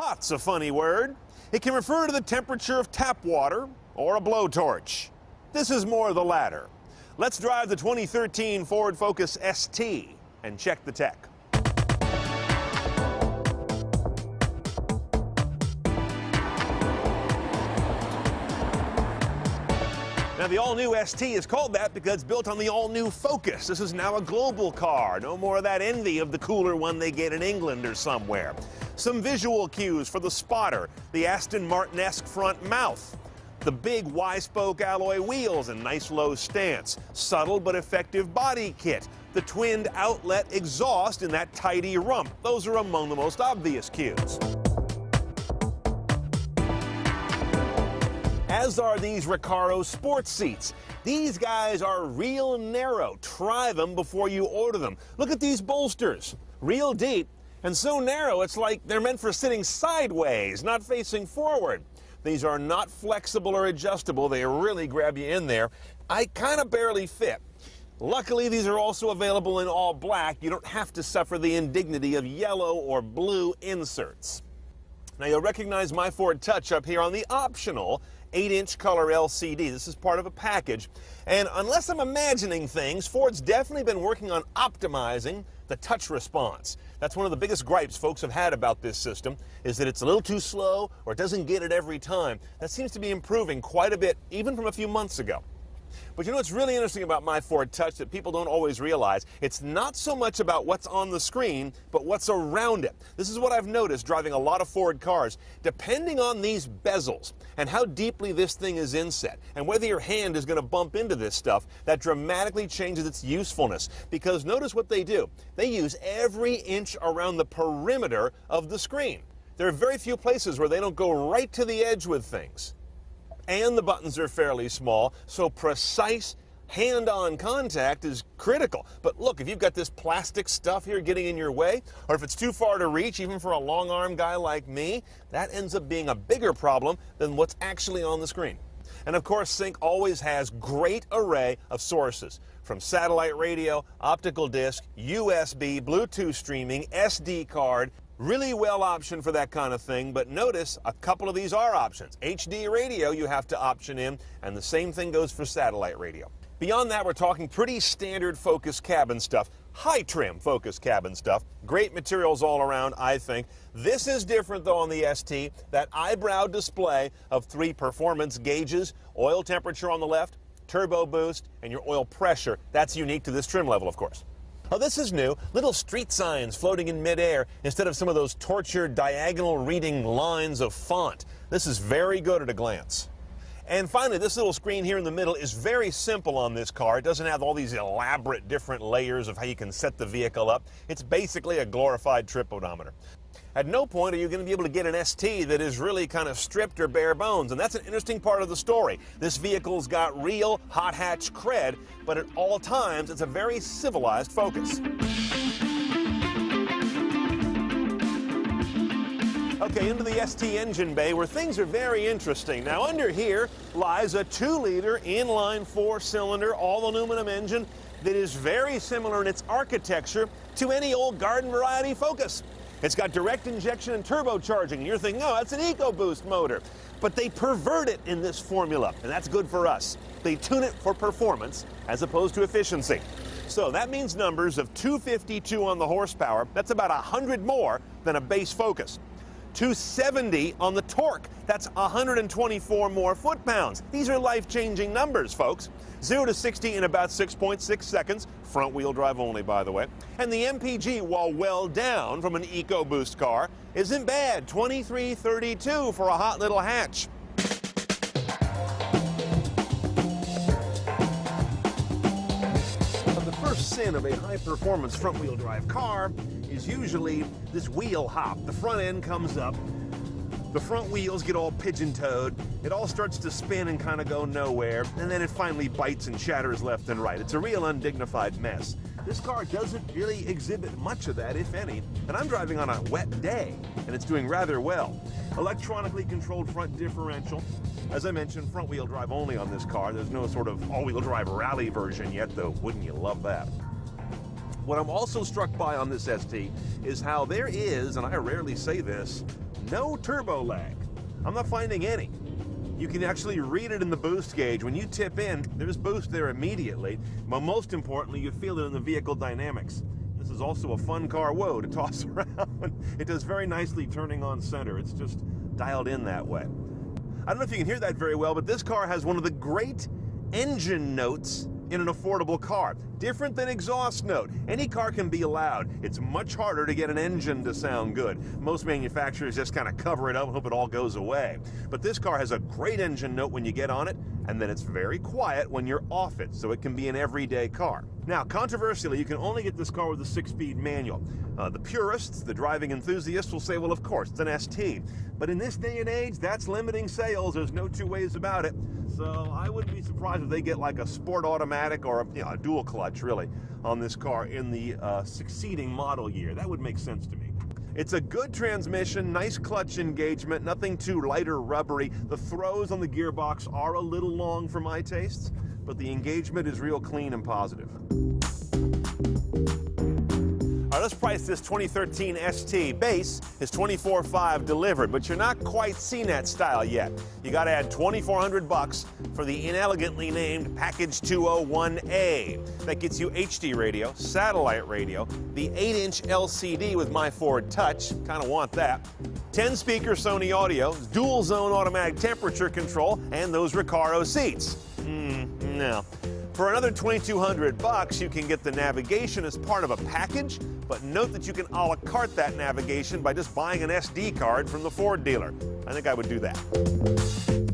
Hot's a funny word. It can refer to the temperature of tap water or a blowtorch. This is more the latter. Let's drive the 2013 Ford Focus ST and check the tech. Now, the all-new ST is called that because it's built on the all-new Focus. This is now a global car. No more of that envy of the cooler one they get in England or somewhere. Some visual cues for the spotter, the Aston Martin-esque front mouth, the big Y-spoke alloy wheels and nice low stance, subtle but effective body kit, the twinned outlet exhaust in that tidy rump. Those are among the most obvious cues. As are these Recaro sports seats. These guys are real narrow. Try them before you order them. Look at these bolsters. Real deep and so narrow it's like they're meant for sitting sideways, not facing forward. These are not flexible or adjustable. They really grab you in there. I kind of barely fit. Luckily, these are also available in all black. You don't have to suffer the indignity of yellow or blue inserts. Now, you'll recognize my Ford Touch up here on the optional 8-inch color LCD. This is part of a package. And unless I'm imagining things, Ford's definitely been working on optimizing the touch response. That's one of the biggest gripes folks have had about this system, is that it's a little too slow or it doesn't get it every time. That seems to be improving quite a bit, even from a few months ago. But you know what's really interesting about my Ford Touch that people don't always realize? It's not so much about what's on the screen, but what's around it. This is what I've noticed driving a lot of Ford cars. Depending on these bezels and how deeply this thing is inset, and whether your hand is going to bump into this stuff, that dramatically changes its usefulness. Because notice what they do. They use every inch around the perimeter of the screen. There are very few places where they don't go right to the edge with things. And the buttons are fairly small, so precise hand-on contact is critical. But look, if you've got this plastic stuff here getting in your way, or if it's too far to reach, even for a long-arm guy like me, that ends up being a bigger problem than what's actually on the screen. And of course, Sync always has great array of sources, from satellite radio, optical disc, USB, Bluetooth streaming, SD card. Really well optioned for that kind of thing, but notice a couple of these are options. HD radio you have to option in, and the same thing goes for satellite radio. Beyond that, we're talking pretty standard Focus cabin stuff, high trim Focus cabin stuff. Great materials all around, I think. This is different though on the ST, that eyebrow display of 3 performance gauges, oil temperature on the left, turbo boost, and your oil pressure. That's unique to this trim level, of course. Oh, this is new. Little street signs floating in midair instead of some of those tortured diagonal reading lines of font. This is very good at a glance. And finally, this little screen here in the middle is very simple on this car. It doesn't have all these elaborate different layers of how you can set the vehicle up. It's basically a glorified trip odometer. At no point are you going to be able to get an ST that is really kind of stripped or bare bones, and that's an interesting part of the story. This vehicle's got real hot hatch cred, but at all times it's a very civilized Focus. Okay, into the ST engine bay where things are very interesting. Now under here lies a 2-liter inline 4-cylinder all-aluminum engine that is very similar in its architecture to any old garden variety Focus. It's got direct injection and turbocharging, and you're thinking, oh, that's an EcoBoost motor. But they pervert it in this formula, and that's good for us. They tune it for performance as opposed to efficiency. So that means numbers of 252 on the horsepower. That's about 100 more than a base Focus. 270 on the torque. That's 124 more foot-pounds. These are life-changing numbers, folks. 0 to 60 in about 6.6 seconds. Front-wheel drive only, by the way. And the MPG, while well down from an EcoBoost car, isn't bad. 23.32 for a hot little hatch. The first sin of a high-performance front-wheel drive car is usually this wheel hop. The front end comes up, the front wheels get all pigeon-toed, it all starts to spin and kind of go nowhere, and then it finally bites and shatters left and right. It's a real undignified mess. This car doesn't really exhibit much of that, if any, and I'm driving on a wet day, and it's doing rather well. Electronically controlled front differential. As I mentioned, front-wheel drive only on this car. There's no sort of all-wheel drive rally version yet, though. Wouldn't you love that? What I'm also struck by on this ST is how there is, and I rarely say this, no turbo lag. I'm not finding any. You can actually read it in the boost gauge. When you tip in, there's boost there immediately, but most importantly, you feel it in the vehicle dynamics. This is also a fun car, whoa, to toss around. It does very nicely turning on center. It's just dialed in that way. I don't know if you can hear that very well, but this car has one of the great engine notes in an affordable car. Different than exhaust note. Any car can be loud. It's much harder to get an engine to sound good. Most manufacturers just kind of cover it up and hope it all goes away. But this car has a great engine note when you get on it, and then it's very quiet when you're off it, so it can be an everyday car. Now, controversially, you can only get this car with a 6-speed manual. The purists, the driving enthusiasts, will say, well, of course, it's an ST. But in this day and age, that's limiting sales. There's no two ways about it. So I wouldn't be surprised if they get like a sport automatic or a dual clutch, really, on this car in the succeeding model year. That would make sense to me. It's a good transmission, nice clutch engagement, nothing too light or rubbery. The throws on the gearbox are a little long for my tastes, but the engagement is real clean and positive. All right, let's price this 2013 ST. Base is $24,500 delivered, but you're not quite CNET style yet. You got to add $2,400 for the inelegantly named Package 201A. That gets you HD radio, satellite radio, the 8-inch LCD with My Ford Touch, kind of want that, 10-speaker Sony audio, dual zone automatic temperature control, and those Recaro seats. No. For another $2,200, you can get the navigation as part of a package, but note that you can a la carte that navigation by just buying an SD card from the Ford dealer. I think I would do that.